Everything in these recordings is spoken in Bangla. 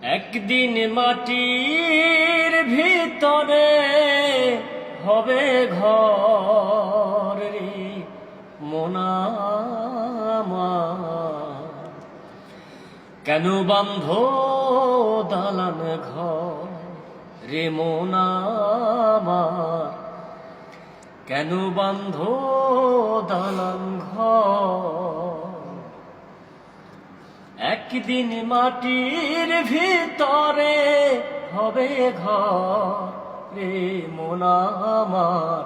একদিন মাটির ভিতরে হবে ঘর রে মন আমার। কেন বান্ধ দালান ঘর রে মন আমার? কেন বান্ধ দালান ঘর? একদিন মাটির ভিতরে হবে ঘর রে মন আমার।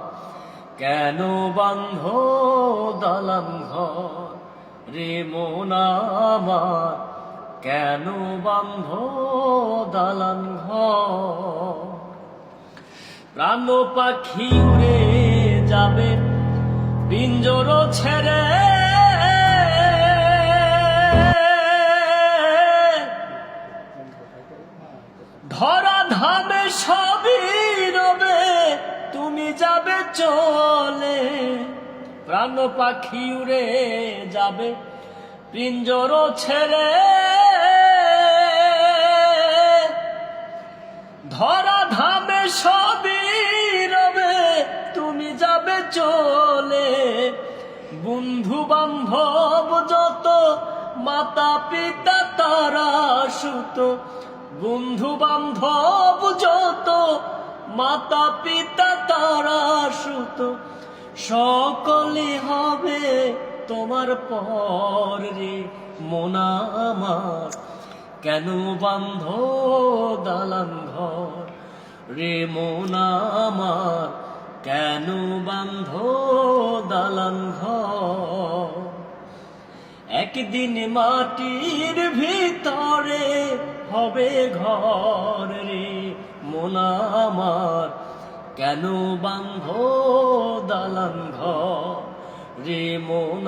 কেন বান্ধ দালান ঘর রে মন আমার? কেন বান্ধ দালান ঘর? প্রাণ পাখি উড়ে যাবে পিঞ্জর ছেড়ে, ধরা ধামে সবই রবে তুমি যাবে চলে। প্রাণ পাখি উড়ে যাবে পিঞ্জর ছেড়ে, ধরা ধামে সবই রবে তুমি যাবে চলে। বন্ধু বান্ধব যত মাতা পিতা তারা সুত, বন্ধু বান্ধব যত মাতা পিতা তারা সুত, সকলে হবে তোমার পর রে মন আমার। কেন বান্ধ দালান ঘর রে মন আমার? কেন বান্ধ দালান ঘর? একদিন মাটির ভিতরে হবে ঘর রে মন আমার। কেন বান্ধ দালান ঘর রে মন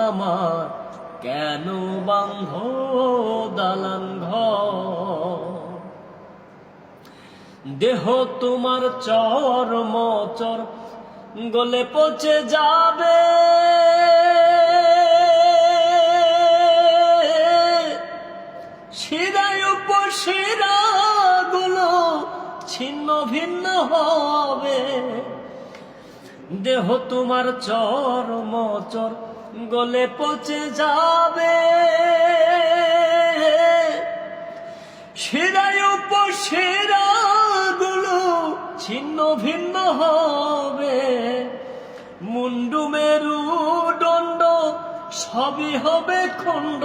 আমার? কেন বান্ধ দালান ঘর? দেহ তোমার চর্মচর গলে পচে যাবে, শিরায় উপশিরা গুলো ছিন্ন ভিন্ন হবে। দেহ তোমার চর্মচর গলে পচে যাবে, শিরায় উপশিরা গুলো ছিন্ন ভিন্ন হবে। মুন্ডু মেরু দণ্ড সবই হবে খণ্ড